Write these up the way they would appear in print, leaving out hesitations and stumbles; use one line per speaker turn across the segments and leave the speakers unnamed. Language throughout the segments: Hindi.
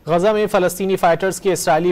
गजा में फलस्तीनी फाइटर्स के इसराइली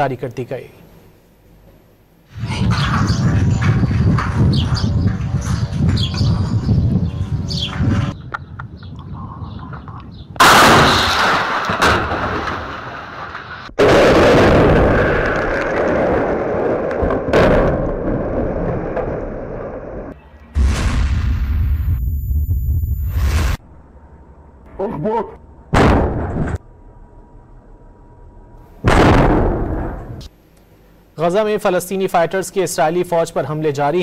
जारी कर दी गई। गजा में फलस्तीनी फाइटर्स के इसराइली फौज पर हमले जारी